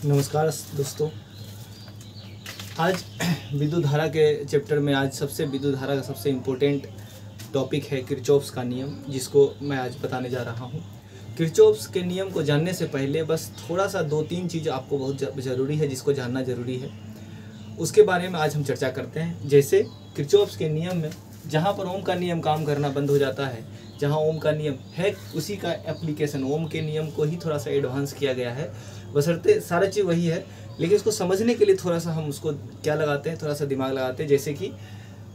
नमस्कार दोस्तों। आज विद्युत धारा के चैप्टर में आज विद्युत धारा का सबसे इम्पोर्टेंट टॉपिक है किरचॉफ्स का नियम, जिसको मैं आज बताने जा रहा हूँ। किरचॉफ्स के नियम को जानने से पहले बस थोड़ा सा 2-3 चीज़ आपको बहुत ज़रूरी है, जिसको जानना ज़रूरी है, उसके बारे में आज हम चर्चा करते हैं। जैसे किरचॉफ्स के नियम में जहाँ पर ओम का नियम काम करना बंद हो जाता है, जहाँ ओम का नियम है उसी का एप्लीकेशन ओम के नियम को ही थोड़ा सा एडवांस किया गया है। बशर्ते सारा चीज़ वही है, लेकिन इसको समझने के लिए थोड़ा सा हम उसको क्या लगाते हैं, थोड़ा सा दिमाग लगाते हैं, जैसे कि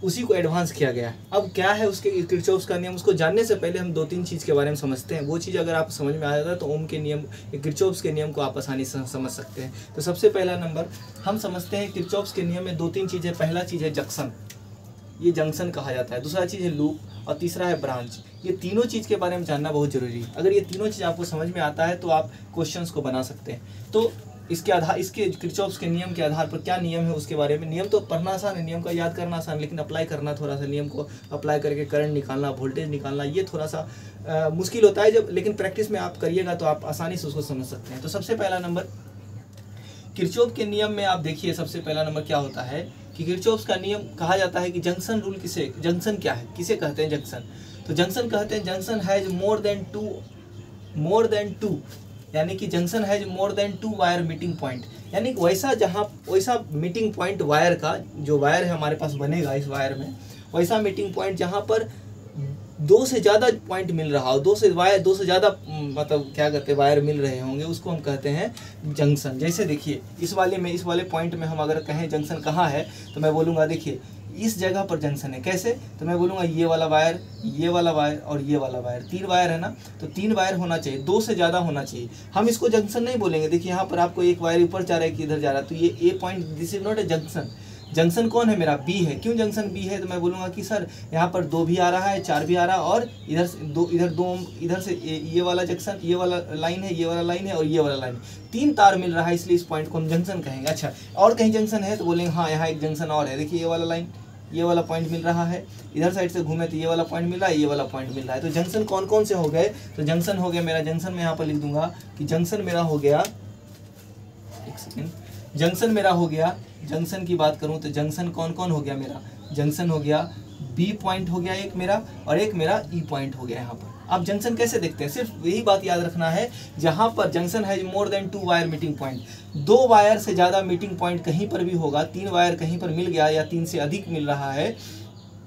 उसी को एडवांस किया गया है। अब क्या है उसके किरचॉफ्स का नियम, उसको जानने से पहले हम 2-3 चीज़ के बारे में समझते हैं। वो चीज़ अगर आप समझ में आ जाता है तो ओम के नियम, किरचॉफ्स के नियम को आप आसानी से समझ सकते हैं। तो सबसे पहला नंबर हम समझते हैं किरचॉफ्स के नियम में 2-3 चीज़ें। पहला चीज़ है जंक्शन, ये जंक्शन कहा जाता है। दूसरा चीज़ है लूप, और तीसरा है ब्रांच। ये तीनों चीज़ के बारे में जानना बहुत ज़रूरी है। अगर ये तीनों चीज़ आपको समझ में आता है तो आप क्वेश्चंस को बना सकते हैं। तो इसके किरचॉफ्स के नियम के आधार पर क्या नियम है उसके बारे में। नियम तो पढ़ना आसान है, नियम का याद करना आसान, लेकिन अप्लाई करना थोड़ा सा, नियम को अप्लाई करके करंट निकालना, वोल्टेज निकालना, ये थोड़ा सा मुश्किल होता है जब, लेकिन प्रैक्टिस में आप करिएगा तो आप आसानी से उसको समझ सकते हैं। तो सबसे पहला नंबर किरचॉफ के नियम में आप देखिए, सबसे पहला नंबर क्या होता है कि किरचॉफ का नियम कहा जाता है कि जंक्शन रूल जंक्शन क्या है, किसे कहते हैं जंक्शन। तो जंक्शन कहते हैं junction has more than two, यानी कि junction has more than 2 wire meeting point, यानी वैसा मीटिंग पॉइंट वायर का, जो वायर है हमारे पास बनेगा इस वायर में, वैसा मीटिंग पॉइंट जहाँ पर 2 से ज़्यादा पॉइंट मिल रहा हो, 2 से ज़्यादा मतलब क्या कहते हैं वायर मिल रहे होंगे, उसको हम कहते हैं जंक्शन। जैसे देखिए इस वाले पॉइंट में हम अगर कहें जंक्शन कहाँ है, तो मैं बोलूँगा देखिए इस जगह पर जंक्शन है। कैसे, तो मैं बोलूँगा ये वाला वायर और ये वाला वायर, 3 वायर है ना, तो 3 वायर होना चाहिए, 2 से ज़्यादा होना चाहिए। हम इसको जंक्शन नहीं बोलेंगे। देखिए यहाँ पर आपको एक वायर ऊपर जा रहा है कि इधर जा रहा है, तो ये A point, this is not a junction. Junction कौन है मेरा, बी है। क्यों जंक्शन बी है, तो मैं बोलूँगा कि सर यहाँ पर 2 भी आ रहा है, 4 भी आ रहा है, और इधर से ये वाला जंक्शन, ये वाला लाइन है, ये वाला लाइन है, और ये वाला लाइन, 3 तार मिल रहा है, इसलिए इस पॉइंट को हम जंक्शन कहेंगे। अच्छा, और कहीं जंक्शन है तो बोलेंगे हाँ यहाँ एक जंक्शन और है। देखिए ये वाला लाइन, ये वाला पॉइंट मिल रहा है, इधर साइड से घूमे तो ये वाला पॉइंट मिल रहा है, ये वाला पॉइंट मिल रहा है। तो जंक्शन कौन कौन से हो गए, तो जंक्शन हो गया मेरा, जंक्शन में यहाँ पर लिख दूंगा कि जंक्शन मेरा हो गया, एक सेकेंड, जंक्शन मेरा हो गया, जंक्शन की बात करूं तो जंक्शन कौन कौन हो गया मेरा, जंक्शन हो गया बी पॉइंट हो गया एक मेरा, और एक मेरा ई पॉइंट हो गया यहाँ पर। आप जंक्शन कैसे देखते हैं, सिर्फ यही बात याद रखना है, जहाँ पर जंक्शन है मोर than 2 wire meeting point, 2 wire से ज़्यादा मीटिंग पॉइंट कहीं पर भी होगा, 3 वायर कहीं पर मिल गया या 3 से अधिक मिल रहा है,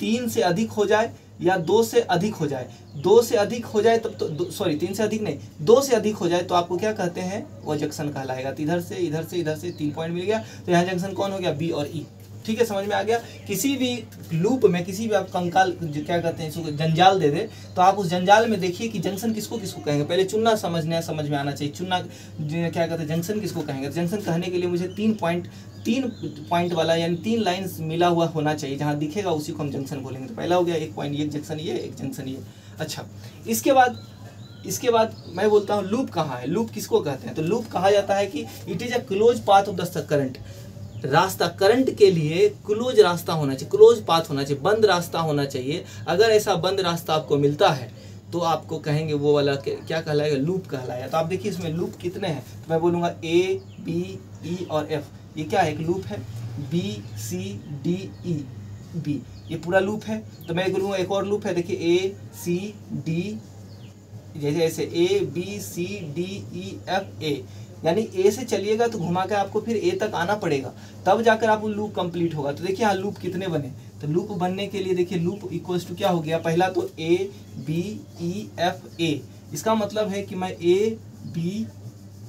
3 से अधिक हो जाए या 2 से अधिक हो जाए, 2 से अधिक हो जाए तब तो, सॉरी 3 से अधिक नहीं, 2 से अधिक हो जाए तो आपको क्या कहते हैं, वो जंक्शन कहलाएगा। तो इधर से 3 पॉइंट मिल गया, तो यहाँ जंक्शन कौन हो गया, बी और ई। ठीक है, समझ में आ गया। किसी भी लूप में, किसी भी आप कंकाल क्या कहते हैं इसको, जंजाल दे दे, तो आप उस जंजाल में देखिए कि जंक्शन किसको किसको कहेंगे। पहले चुनना समझ में आना चाहिए, चुनना क्या कहते हैं जंक्शन किसको कहेंगे। जंक्शन कहने के लिए मुझे 3 पॉइंट वाला, यानी 3 लाइन्स मिला हुआ होना चाहिए, जहाँ दिखेगा उसी को हम जंक्शन बोलेंगे। तो पहला हो गया एक पॉइंट, एक जंक्शन ये, एक जंक्शन ये। अच्छा, इसके बाद मैं बोलता हूँ लूप कहाँ है, लूप किसको कहते हैं। तो लूप कहा जाता है कि it is a close path of the current, रास्ता करंट के लिए क्लोज रास्ता होना चाहिए, क्लोज पाथ होना चाहिए, बंद रास्ता होना चाहिए। अगर ऐसा बंद रास्ता आपको मिलता है तो आपको कहेंगे वो वाला क्या कहलाएगा, लूप कहलाएगा। तो आप देखिए इसमें लूप कितने हैं, तो मैं बोलूँगा ए, बी, ई और एफ, ये क्या है, एक लूप है। बी, सी, डी, ई, बी, ये पूरा लूप है। तो मैं बोलूँगा एक और लूप है, देखिए ए, सी, डी, जैसे ऐसे ए, बी, सी, डी, ई, एफ, ए, यानी ए से चलिएगा तो घुमा के आपको फिर ए तक आना पड़ेगा, तब जाकर आप लूप कंप्लीट होगा। तो देखिए यहाँ लूप कितने बने, तो लूप बनने के लिए देखिए लूप इक्वल्स टू क्या हो गया, पहला तो ए, बी, ई, एफ, ए, इसका मतलब है कि मैं ए, बी,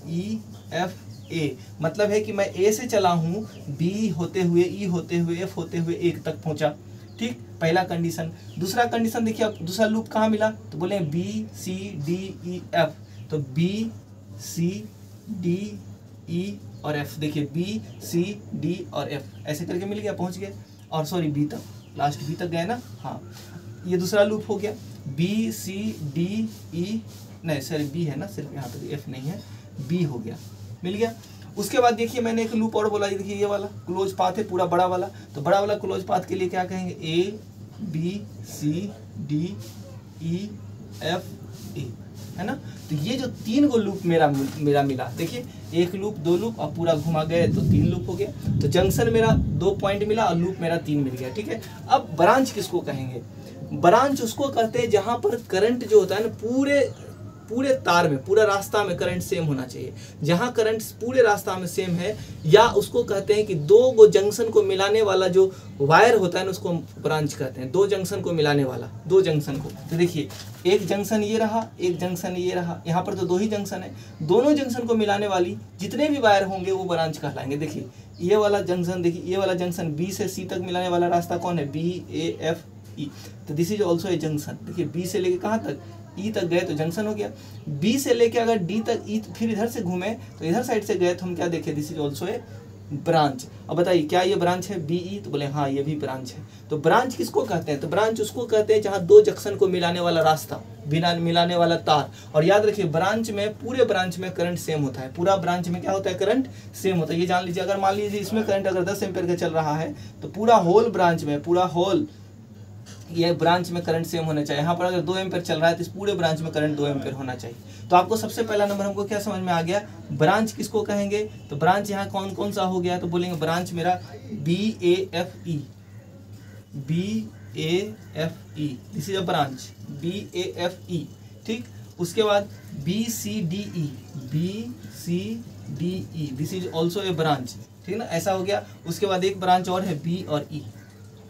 ई, एफ, ए, मतलब है कि मैं ए से चला हूँ, बी होते हुए, ई होते हुए, एफ होते हुए ए तक पहुँचा। ठीक, पहला कंडीशन। दूसरा कंडीशन देखिए, आप दूसरा लूप कहाँ मिला, तो बोले बी, सी, डी, ई, एफ, तो बी, सी, डी, ई और एफ, देखिए बी, सी, डी और एफ, ऐसे करके मिल गया, पहुंच गए। और सॉरी बी तक, लास्ट बी तक गए ना, हाँ, ये दूसरा लूप हो गया, बी, सी, डी, ई, नहीं सॉरी बी है ना, सिर्फ यहाँ पर एफ नहीं है, बी हो गया, मिल गया। उसके बाद देखिए मैंने एक लूप और बोला, देखिए ये वाला क्लोज पाथ है पूरा बड़ा वाला, तो बड़ा वाला क्लोज पाथ के लिए क्या कहेंगे, ए, बी, सी, डी, ई, एफ, ए, है ना। तो ये जो 3 गो लूप मेरा मिला, देखिए 1 लूप 2 लूप और पूरा घुमा गए तो 3 लूप हो गया। तो जंक्शन मेरा 2 पॉइंट मिला और लूप मेरा 3 मिल गया, ठीक है। अब ब्रांच किसको कहेंगे? ब्रांच उसको कहते हैं जहां पर करंट जो होता है ना पूरे तार में, पूरा रास्ता में करंट सेम होना चाहिए। जहां करंट पूरे रास्ता में सेम है, या उसको कहते हैं कि 2 गो जंक्शन को मिलाने वाला जो वायर होता है ना उसको ब्रांच कहते हैं। 2 जंक्शन को मिलाने वाला, 2 जंक्शन को। तो देखिए एक जंक्शन ये रहा, एक जंक्शन ये रहा, यहाँ पर तो 2 ही जंक्शन है। दोनों जंक्शन को मिलाने वाली जितने भी वायर होंगे वो ब्रांच कहलाएंगे। देखिए ये वाला जंक्शन, देखिए ये वाला जंक्शन बी से सी तक मिलाने वाला रास्ता कौन है? BAFE। तो this is also a junction. देखिए बी से लेके कहाँ तक? ई तक गए तो जंक्शन हो गया। बी से लेके अगर डी तक ई फिर इधर से घूमे तो इधर साइड से गए तो हम क्या देखें? This is also a branch. अब बताइए क्या ये ब्रांच है? BE। तो बोले हाँ ये भी ब्रांच है। तो ब्रांच किसको कहते हैं? तो ब्रांच उसको कहते हैं जहाँ 2 जंक्शन को मिलाने वाला रास्ता, बिना मिलाने वाला तार। और याद रखिए ब्रांच में, पूरे ब्रांच में करंट सेम होता है। पूरा ब्रांच में क्या होता है? करंट सेम होता है। ये जान लीजिए, अगर मान लीजिए इसमें करंट अगर 10 एम्पीयर का चल रहा है तो पूरा होल ब्रांच में, पूरा होल ये ब्रांच में करंट सेम होना चाहिए। यहाँ पर अगर 2 एम्पीयर चल रहा है तो इस पूरे ब्रांच में करंट 2 एम्पीयर होना चाहिए। तो आपको सबसे पहला नंबर हमको क्या समझ में आ गया? ब्रांच किसको कहेंगे? तो ब्रांच यहाँ कौन कौन सा हो गया? तो बोलेंगे ब्रांच मेरा BAFE। BAFE this is a branch, BAFE, ठीक। उसके बाद BCDE, BCDE this is also a branch, ठीक ना। ऐसा हो गया। उसके बाद एक ब्रांच और है B और E,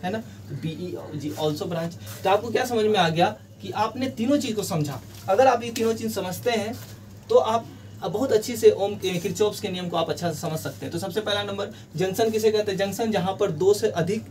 है ना। तो BE ऑल्सो ब्रांच। तो आपको क्या समझ में आ गया कि आपने तीनों चीज को समझा। अगर आप ये तीनों चीज समझते हैं तो आप बहुत अच्छी से ओम के किरचॉफ्स के नियम को आप अच्छा से समझ सकते हैं। तो सबसे पहला नंबर, जंक्शन किसे कहते हैं? जंक्शन जहां पर 2 से अधिक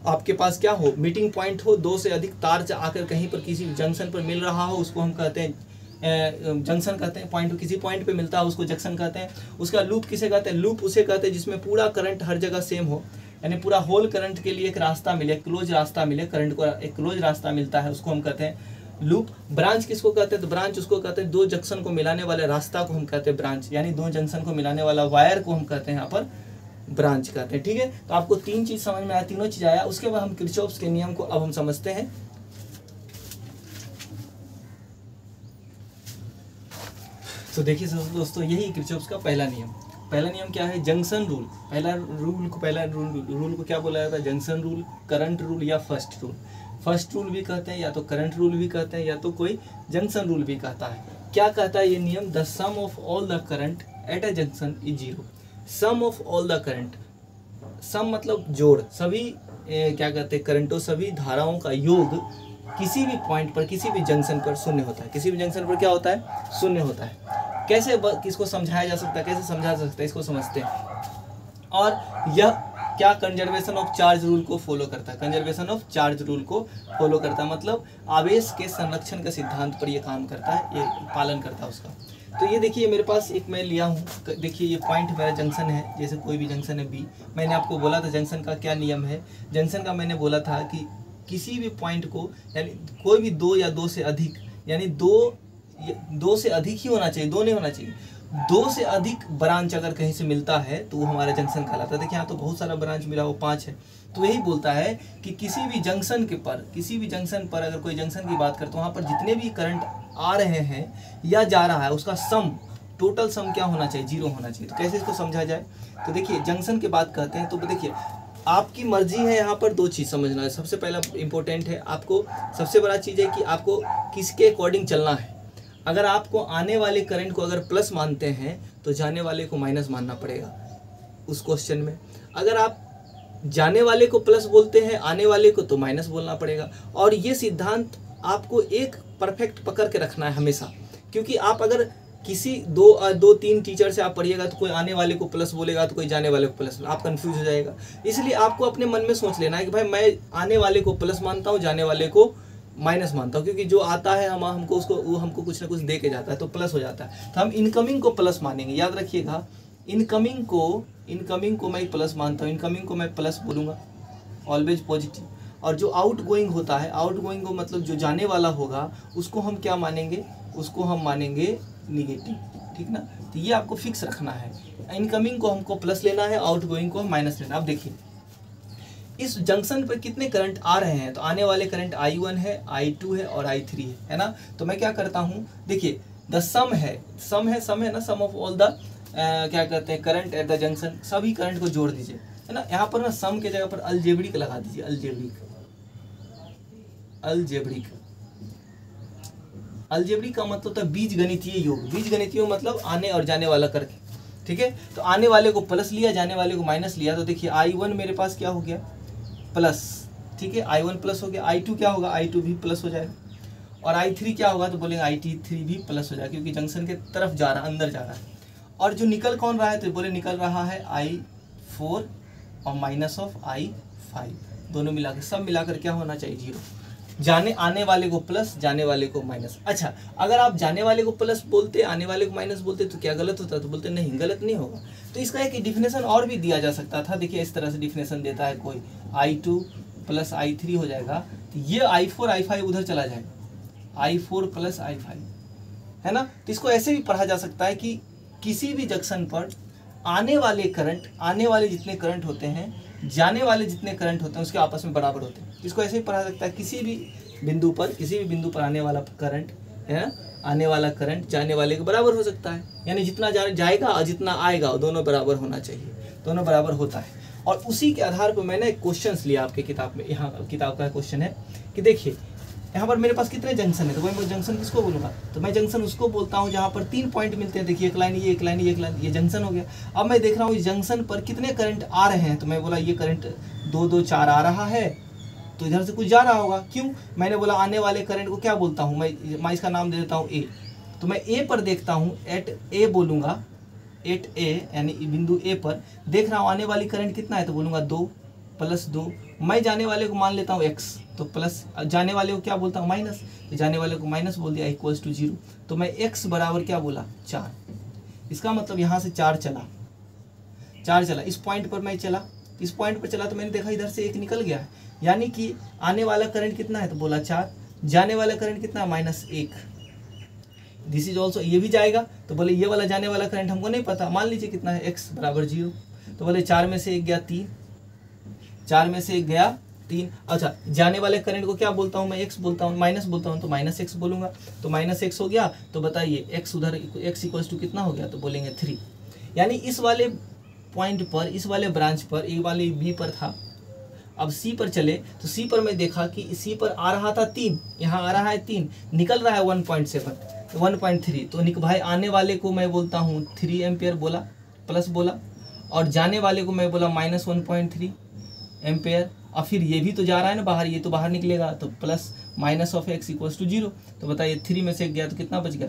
आपके पास क्या हो? मीटिंग पॉइंट हो, 2 से अधिक तार आकर कहीं पर किसी जंक्शन पर मिल रहा हो, उसको हम कहते हैं जंक्शन कहते हैं। पॉइंट किसी पॉइंट पे मिलता है उसको जंक्शन कहते हैं। उसका लूप किसे कहते हैं? लूप उसे कहते हैं जिसमें पूरा करंट हर जगह सेम हो, यानी पूरा होल करंट के लिए एक रास्ता मिले, क्लोज रास्ता मिले, करंट को एक क्लोज रास्ता मिलता है, उसको हम कहते हैं लूप। ब्रांच किसको कहते हैं? तो ब्रांच उसको कहते हैं 2 जंक्शन को मिलाने वाले रास्ता को हम कहते हैं ब्रांच, यानी 2 जंक्शन को मिलाने वाला वायर को हम कहते हैं यहाँ पर ब्रांच कहते हैं, ठीक है। तो आपको 3 चीज समझ में आया, तीनों चीज आया। उसके बाद हम किरचॉफ्स के नियम को अब हम समझते हैं। तो देखिए दोस्तों, यही किरचॉफ्स का पहला नियम। पहला नियम क्या है? Junction rule. पहला रूल को क्या बोला जाता है? जंक्शन रूल, करंट रूल या फर्स्ट रूल। फर्स्ट रूल भी कहते हैं, या तो करंट रूल भी कहते हैं, या तो कोई जंक्शन रूल भी कहता है। क्या कहता है ये नियम? The sum of all the current at a junction is 0। Sum of all the current, sum मतलब जोड़, सभी क्या कहते हैं करंटों, सभी धाराओं का योग किसी भी पॉइंट पर, किसी भी जंक्शन पर शून्य होता है। किसी भी जंक्शन पर क्या होता है? शून्य होता है। कैसे किसको समझाया जा सकता है, कैसे समझा जा सकता है, इसको समझते हैं। और यह क्या कंजर्वेशन ऑफ चार्ज रूल को फॉलो करता है? कंजर्वेशन ऑफ चार्ज रूल को फॉलो करता है, मतलब आवेश के संरक्षण के सिद्धांत पर यह काम करता है, ये पालन करता है उसका। तो ये देखिए मेरे पास एक मैं लिया हूँ, देखिए ये पॉइंट मेरा जंक्शन है, जैसे कोई भी जंक्शन है B। मैंने आपको बोला था जंक्शन का क्या नियम है। जंक्शन का मैंने बोला था कि किसी भी पॉइंट को, यानी कोई भी 2 या 2 से अधिक, यानी 2 से अधिक ही होना चाहिए, 2 नहीं होना चाहिए। 2 से अधिक ब्रांच अगर कहीं से मिलता है तो वो हमारा जंक्शन कहलाता है। देखिए यहाँ तो बहुत सारा ब्रांच मिला, वो 5 है। तो यही बोलता है कि किसी भी जंक्शन पर अगर कोई जंक्शन की बात करते हो, वहाँ पर जितने भी करंट आ रहे हैं या जा रहा है उसका सम, टोटल सम क्या होना चाहिए? 0 होना चाहिए। तो कैसे इसको समझा जाए? तो देखिए जंक्शन की बात कहते हैं तो देखिए आपकी मर्जी है। यहाँ पर 2 चीज़ समझना है। सबसे पहला इंपॉर्टेंट है, आपको सबसे बड़ा चीज़ है कि आपको किसके अकॉर्डिंग चलना है। अगर आपको आने वाले करंट को अगर प्लस मानते हैं तो जाने वाले को माइनस मानना पड़ेगा उस क्वेश्चन में। अगर आप जाने वाले को प्लस बोलते हैं, आने वाले को तो माइनस बोलना पड़ेगा। और ये सिद्धांत आपको एक परफेक्ट पकड़ के रखना है हमेशा, क्योंकि आप अगर किसी 2-3 टीचर से आप पढ़िएगा तो कोई आने वाले को प्लस बोलेगा तो कोई जाने वाले को प्लस, आप कंफ्यूज हो जाएगा। इसलिए आपको अपने मन में सोच लेना है कि भाई मैं आने वाले को प्लस मानता हूँ, जाने वाले को माइनस मानता हूँ, क्योंकि जो आता है हमको उसको, वो हमको कुछ ना कुछ दे के जाता है तो प्लस हो जाता है। तो हम इनकमिंग को प्लस मानेंगे, याद रखिएगा। इनकमिंग को मैं प्लस मानता हूँ, इनकमिंग को मैं प्लस बोलूँगा, ऑलवेज पॉजिटिव। और जो आउट गोइंग होता है, आउट गोइंग को मतलब जो जाने वाला होगा उसको हम क्या मानेंगे? उसको हम मानेंगे निगेटिव, ठीक ना। तो ये आपको फिक्स रखना है। इनकमिंग को हमको प्लस लेना है, आउट गोइंग को माइनस लेना। अब देखिए इस जंक्शन पर कितने करंट आ रहे हैं, तो आने वाले करंट I1 है, I2 है और I3 है ना। तो मैं क्या करता हूँ, देखिए द सम है ना, सम ऑफ ऑल द क्या कहते हैं करंट एट द जंक्शन, सभी करंट को जोड़ दीजिए, है ना। यहाँ पर ना सम के जगह पर अलजेब्रिक लगा दीजिए, अलजेब्रिक का मतलब होता है बीज गणितीय योग। बीज गणितीय मतलब आने और जाने वाला करके, ठीक है। तो आने वाले को प्लस लिया, जाने वाले को माइनस लिया, तो देखिए I1 मेरे पास क्या हो गया, प्लस, ठीक है, I1 प्लस हो गया। I2 क्या होगा, I2 भी प्लस हो जाएगा, और I3 क्या होगा, तो बोलेंगे I3 भी प्लस हो जाएगा, क्योंकि जंक्शन के तरफ जा रहा है, अंदर जा रहा है। और जो निकल कौन रहा है, तो बोले निकल रहा है I4 और माइनस ऑफ I5, दोनों मिलाकर, सब मिलाकर क्या होना चाहिए, 0। जाने आने वाले को प्लस, जाने वाले को माइनस। अच्छा, अगर आप जाने वाले को प्लस बोलते, आने वाले को माइनस बोलते, तो क्या गलत होता, तो बोलते नहीं, गलत नहीं होगा। तो इसका एक डिफिनेशन और भी दिया जा सकता था। देखिए इस तरह से डिफिनेशन देता है कोई, I2 प्लस I3 हो जाएगा, तो ये I4 I5 उधर चला जाएगा, I4 प्लस I5, है ना। तो इसको ऐसे भी पढ़ा जा सकता है कि किसी भी जंक्शन पर आने वाले करंट, आने वाले जितने करंट होते हैं, जाने वाले जितने करंट होते हैं, उसके आपस में बराबर होते हैं। इसको ऐसे ही पढ़ा सकता है, किसी भी बिंदु पर आने वाला करंट, है ना, आने वाला करंट जाने वाले के बराबर हो सकता है, यानी जितना जाएगा और जितना आएगा दोनों बराबर होना चाहिए, दोनों बराबर होता है। और उसी के आधार पर मैंने एक क्वेश्चन लिया आपके किताब में, यहाँ किताब का क्वेश्चन है कि देखिए यहाँ पर मेरे पास कितने जंक्शन है, तो मैं जंक्शन किसको बोलूँगा, तो मैं जंक्शन उसको बोलता हूँ जहाँ पर 3 पॉइंट मिलते हैं। देखिए एक लाइन, ये एक लाइन, ये एक लाइन, ये जंक्शन हो गया। अब मैं देख रहा हूँ इस जंक्शन पर कितने करंट आ रहे हैं, तो मैं बोला ये करंट 2 2 4 आ रहा है, तो इधर से कुछ जा रहा होगा। क्यों, मैंने बोला आने वाले करंट को क्या बोलता हूँ मैं इसका नाम दे देता हूँ ए। तो मैं ए पर देखता हूँ, एट ए बोलूँगा, एट ए यानी बिंदु ए पर देख रहा हूँ आने वाली करंट कितना है, तो बोलूँगा 2 प्लस 2। मैं जाने वाले को मान लेता हूँ x, तो प्लस, जाने वाले को क्या बोलता हूँ, माइनस, तो जाने वाले को माइनस बोल दिया, इक्वल्स टू 0। तो मैं x बराबर क्या बोला, 4। इसका मतलब यहाँ से 4 चला, इस पॉइंट पर मैं चला, इस पॉइंट पर चला तो मैंने देखा इधर से 1 निकल गया है, यानी कि आने वाला करंट कितना है, तो बोला 4, जाने वाला करंट कितना, -1। दिस इज ऑल्सो, ये भी जाएगा, तो बोले ये वाला जाने वाला करंट हमको नहीं पता, मान लीजिए कितना है, x बराबर 0। तो बोले 4 में से 1 गया 3, 4 में से 1 गया 3। अच्छा, जाने वाले करंट को क्या बोलता हूँ मैं, x बोलता हूँ, माइनस बोलता हूँ, तो -x बोलूँगा, तो -x हो गया। तो बताइए x उधर, x इक्वल्स टू कितना हो गया, तो बोलेंगे 3। यानी इस वाले पॉइंट पर, इस वाले ब्रांच पर, एक वाले b पर था, अब c पर चले, तो c पर मैं देखा कि c पर आ रहा था 3, यहाँ आ रहा है 3, निकल रहा है 1.7, 1.3। तो भाई आने वाले को मैं बोलता हूँ 3 एम्पियर बोला, प्लस बोला, और जाने वाले को मैं बोला -1.3 एम्पेयर। और फिर ये भी तो जा रहा है ना बाहर, ये तो बाहर निकलेगा, तो plus minus of x equals to 0। तो बताइए 3 में से गया तो कितना बच गया,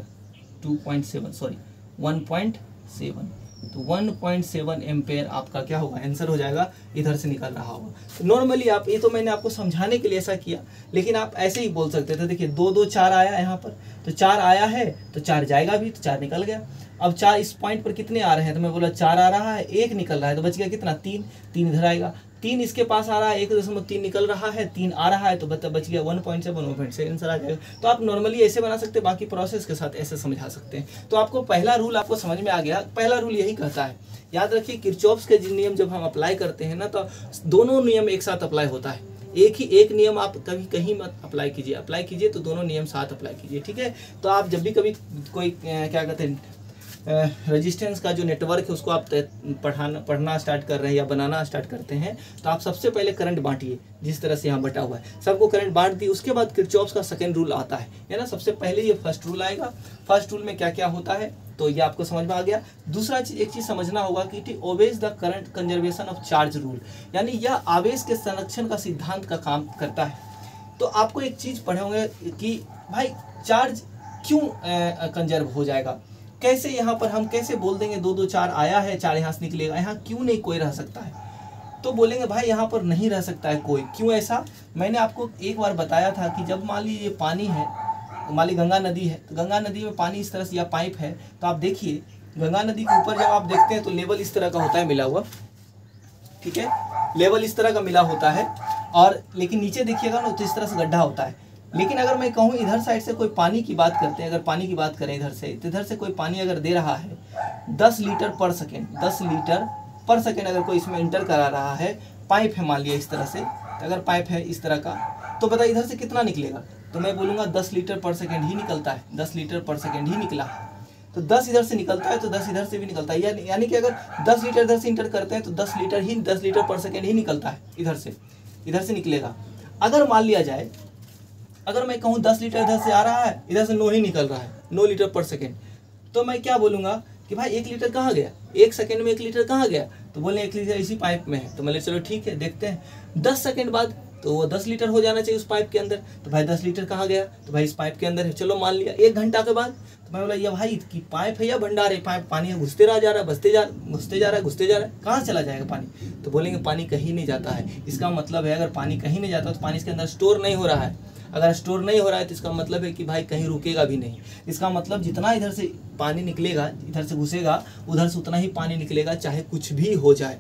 1.7 तो 1.7 एम्पेयर आपका क्या होगा, आंसर हो जाएगा, इधर से निकल रहा होगा। तो नॉर्मली आप, ये तो मैंने आपको समझाने के लिए ऐसा किया, लेकिन आप ऐसे ही बोल सकते थे। देखिए 2 2 4 आया यहाँ पर, तो 4 आया है तो 4 जाएगा भी, तो 4 निकल गया। अब 4 इस पॉइंट पर कितने आ रहे हैं, तो मैं बोला 4 आ रहा है, 1 निकल रहा है, तो बच गया कितना, 3 इधर आएगा, 3 इसके पास आ रहा है, 1.3 निकल रहा है, 3 आ रहा है, तो बच गया 1.7 आंसर आ जाएगा। तो आप नॉर्मली ऐसे बना सकते हैं, बाकी प्रोसेस के साथ ऐसे समझा सकते हैं। तो आपको पहला रूल आपको समझ में आ गया। पहला रूल यही कहता है, याद रखिए किरचॉफ्स के नियम जब हम अप्लाई करते हैं ना, तो दोनों नियम एक साथ अप्लाई होता है। एक नियम आप कभी कहीं मत अप्लाई कीजिए तो दोनों नियम साथ अप्लाई कीजिए, ठीक है। तो आप जब भी कभी कोई क्या कहते हैं रेजिस्टेंस का जो नेटवर्क है उसको आप पढ़ना स्टार्ट कर रहे हैं या बनाना स्टार्ट करते हैं, तो आप सबसे पहले करंट बांटिए, जिस तरह से यहाँ बटा हुआ है, सबको करंट बांट दी। उसके बाद किरचॉफ्स का सेकंड रूल आता है ना। सबसे पहले ये फर्स्ट रूल आएगा, फर्स्ट रूल में क्या क्या होता है, तो ये आपको समझ में आ गया। दूसरा एक चीज समझना होगा कि it obeys the current conservation of charge rule, यानी यह आवेश के संरक्षण का सिद्धांत का काम करता है। तो आपको एक चीज पढ़ोगे कि भाई चार्ज क्यों कंजर्व हो जाएगा, कैसे यहाँ पर हम कैसे बोल देंगे 2 2 4 आया है, 4 यहाँ से निकलेगा, यहाँ क्यों नहीं कोई रह सकता है। तो बोलेंगे भाई यहाँ पर नहीं रह सकता है कोई, क्यों ऐसा। मैंने आपको एक बार बताया था कि जब मान लीजिए पानी है, मान ली गंगा नदी है, तो गंगा नदी में पानी इस तरह से या पाइप है, तो आप देखिए गंगा नदी के ऊपर जब आप देखते हैं तो लेवल इस तरह का होता है मिला हुआ, ठीक है, लेवल इस तरह का मिला होता है, और लेकिन नीचे देखिएगा ना तो इस तरह से गड्ढा होता है। लेकिन अगर मैं कहूँ इधर साइड से कोई पानी की बात करते हैं, अगर पानी की बात करें इधर से, तो इधर से कोई पानी अगर दे रहा है 10 लीटर पर सेकेंड, 10 लीटर पर सेकेंड अगर कोई इसमें इंटर करा रहा है पाइप है मान लिया इस तरह से, अगर पाइप है इस तरह का, तो पता इधर से कितना निकलेगा, तो मैं बोलूँगा 10 लीटर पर सेकेंड ही निकलता है, 10 लीटर पर सेकेंड ही निकला। तो 10 इधर से निकलता है तो 10 इधर से भी निकलता है, यानी कि अगर 10 लीटर इधर से इंटर करते हैं तो 10 लीटर पर सेकेंड ही निकलता है, इधर से निकलेगा। अगर मान लिया जाए, अगर मैं कहूँ 10 लीटर इधर से आ रहा है, इधर से 9 ही निकल रहा है, 9 लीटर पर सेकेंड, तो मैं क्या बोलूँगा कि भाई 1 लीटर कहाँ गया, 1 सेकेंड में 1 लीटर कहाँ गया, तो बोले 1 लीटर इसी पाइप में है। तो मैं चलो ठीक है देखते हैं, 10 सेकेंड बाद तो वो 10 लीटर हो जाना चाहिए उस पाइप के अंदर। तो भाई 10 लीटर कहाँ गया, तो भाई इस पाइप के अंदर है। चलो मान लिया 1 घंटा के बाद, तो मैं बोला ये भाई की पाइप है या भंडार है, पाइप पानी घुसते जा रहा है, घुसते जा रहा है, कहाँ चला जाएगा पानी, तो बोलेंगे पानी कहीं नहीं जाता है। इसका मतलब है अगर पानी कहीं नहीं जाता तो पानी इसके अंदर स्टोर नहीं हो रहा है। अगर स्टोर नहीं हो रहा है तो इसका मतलब है कि भाई कहीं रुकेगा भी नहीं। इसका मतलब जितना इधर से पानी निकलेगा, इधर से घुसेगा, उधर से उतना ही पानी निकलेगा, चाहे कुछ भी हो जाए।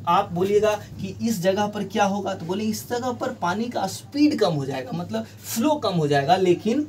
आप बोलिएगा कि इस जगह पर क्या होगा, तो बोले इस जगह पर पानी का स्पीड कम हो जाएगा, मतलब फ्लो कम हो जाएगा, लेकिन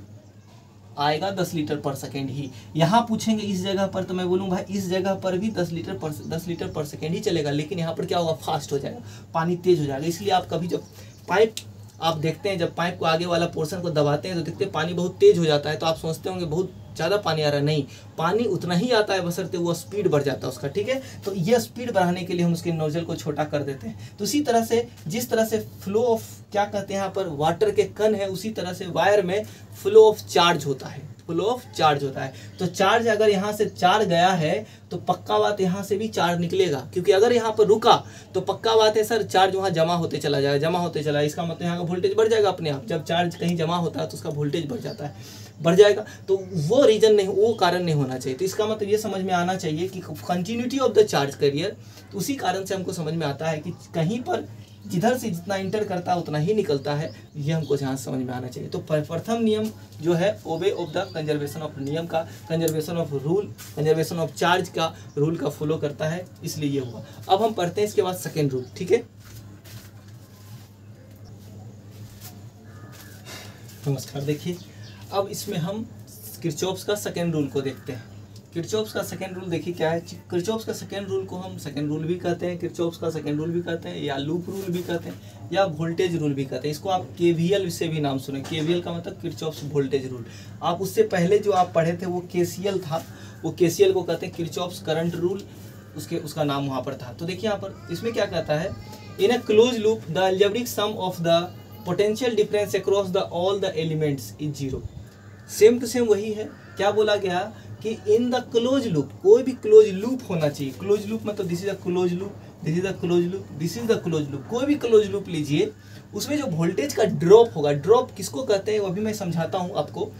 आएगा 10 लीटर पर सेकेंड ही। यहाँ पूछेंगे इस जगह पर, तो मैं बोलूँगा भाई इस जगह पर भी 10 लीटर पर सेकेंड ही चलेगा, लेकिन यहाँ पर क्या होगा, फास्ट हो जाएगा, पानी तेज हो जाएगा। इसलिए आप कभी जब पाइप आप देखते हैं, जब पाइप को आगे वाला पोर्शन को दबाते हैं तो देखते हैं पानी बहुत तेज हो जाता है, तो आप सोचते होंगे बहुत ज़्यादा पानी आ रहा है, नहीं, पानी उतना ही आता है, बशर्ते वो स्पीड बढ़ जाता है उसका, ठीक है। तो ये स्पीड बढ़ाने के लिए हम उसके नोजल को छोटा कर देते हैं। तो इसी तरह से जिस तरह से फ्लो ऑफ क्या कहते हैं यहाँ पर वाटर के कण है, उसी तरह से वायर में फ्लो ऑफ चार्ज होता है, फ्लो ऑफ चार्ज होता है। तो चार्ज अगर यहाँ से चार्ज गया है तो पक्का बात यहाँ से भी चार्ज निकलेगा, क्योंकि अगर यहाँ पर रुका तो पक्का बात है सर चार्ज वहाँ जमा होते चला जाएगा, इसका मतलब यहाँ का वोल्टेज बढ़ जाएगा अपने आप। जब चार्ज कहीं जमा होता है तो उसका वोल्टेज बढ़ जाएगा, तो वो रीजन नहीं, वो कारण नहीं होना चाहिए। तो इसका मतलब ये समझ में आना चाहिए कि continuity of the charge carrier, तो उसी कारण से हमको समझ में आता है कि कहीं पर जिधर से जितना इंटर करता है उतना ही निकलता है, ये हमको यहाँ समझ में आना चाहिए। तो प्रथम नियम जो है ओबे ऑफ द कंजर्वेशन ऑफ नियम का, conservation of rule, conservation of charge का रूल का फॉलो करता है, इसलिए ये हुआ। अब हम पढ़ते हैं इसके बाद सेकेंड रूल, ठीक है। नमस्कार, देखिए अब इसमें हम किरचॉफ्स का सेकेंड रूल को देखते हैं। किरचॉफ्स का सेकेंड रूल देखिए क्या है। किरचॉफ्स का सेकेंड रूल को हम सेकेंड रूल भी कहते हैं, किरचॉफ्स का सेकेंड रूल भी कहते हैं, या लूप रूल भी कहते हैं, या वोल्टेज रूल भी कहते हैं। इसको आप केवीएल से भी नाम सुने, केवीएल का मतलब किरचॉफ्स वोल्टेज रूल। आप उससे पहले जो आप पढ़े थे वो केसीएल था, वो केसीएल को कहते हैं किरचॉफ्स करंट रूल, उसका नाम वहाँ पर था। तो देखिए यहाँ पर इसमें क्या कहता है, in a close loop the algebraic sum of the potential difference across the all the elements is zero. Same to same वही है। क्या बोला गया कि इन द क्लोज लूप, कोई भी क्लोज लूप होना चाहिए। क्लोज लूप मतलब this is the close loop, this is the close loop, this is the close loop. कोई भी क्लोज लूप लीजिए, उसमें जो वोल्टेज का ड्रॉप होगा, ड्रॉप किसको कहते हैं वो अभी मैं समझाता हूँ आपको।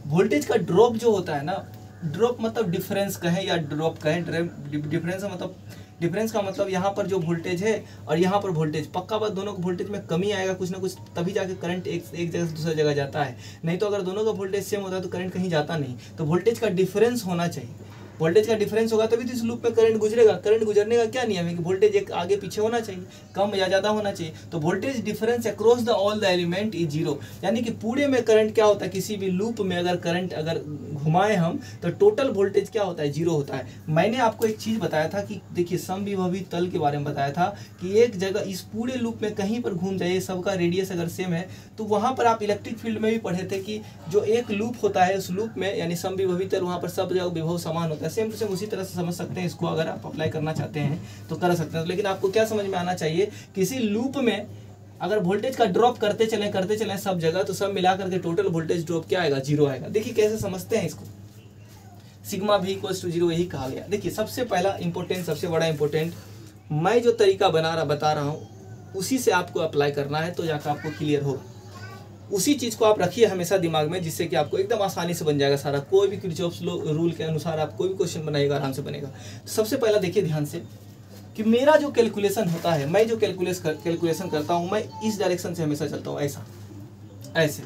वोल्टेज का ड्रॉप जो होता है ना, ड्रॉप मतलब डिफरेंस कहें या ड्रॉप कहें, डिफरेंस मतलब डिफरेंस का मतलब यहाँ पर जो वोल्टेज है और यहाँ पर वोल्टेज, पक्का बात दोनों को वोल्टेज में कमी आएगा कुछ ना कुछ, तभी जाके करंट एक जगह से दूसरी जगह जाता है। नहीं तो अगर दोनों का वोल्टेज सेम होता है तो करंट कहीं जाता नहीं। तो वोल्टेज का डिफरेंस होना चाहिए, वोल्टेज का डिफरेंस होगा तभी तो इस लूप में करंट गुजरेगा। करंट गुजरने का क्या नियम है कि वोल्टेज एक आगे पीछे होना चाहिए, कम या ज़्यादा होना चाहिए। तो voltage difference across the all the element is zero, यानी कि पूरे में करंट क्या होता है, किसी भी लूप में अगर करंट अगर घुमाए हम तो टोटल वोल्टेज क्या होता है, जीरो होता है। मैंने आपको एक चीज़ बताया था कि देखिए समविभवी तल के बारे में बताया था कि एक जगह इस पूरे लूप में कहीं पर घूम जाइए, सबका रेडियस अगर सेम है, तो वहाँ पर आप इलेक्ट्रिक फील्ड में भी पढ़े थे कि जो एक लूप होता है उस लूप में यानी समविभवी तल, वहाँ पर सब जगह विभव समान होता है। सेम टू सेम उसी तरह से समझ सकते हैं इसको, अगर आप अप्लाई करना चाहते हैं तो कर सकते हैं। लेकिन आपको क्या समझ में आना चाहिए, किसी लूप में अगर वोल्टेज का ड्रॉप करते चलें सब जगह, तो सब मिला करके टोटल वोल्टेज ड्रॉप क्या आएगा, जीरो आएगा। देखिए कैसे समझते हैं इसको, सिग्मा भी इक्वल्स टू जीरो, यही कहा गया। देखिए सबसे पहला इंपॉर्टेंट, सबसे बड़ा इंपॉर्टेंट, मैं जो तरीका बता रहा हूँ उसी से आपको अप्लाई करना है, तो जाकर आपको क्लियर होगा। उसी चीज़ को आप रखिए हमेशा दिमाग में, जिससे कि आपको एकदम आसानी से बन जाएगा सारा। कोई भी किरचॉफ्स रूल के अनुसार आप कोई भी क्वेश्चन बनाइएगा, आराम से बनेगा। तो सबसे पहला देखिए ध्यान से कि मेरा जो कैलकुलेशन होता है, मैं जो कैलकुलेशन करता हूँ, मैं इस डायरेक्शन से हमेशा चलता हूँ, ऐसा ऐसे।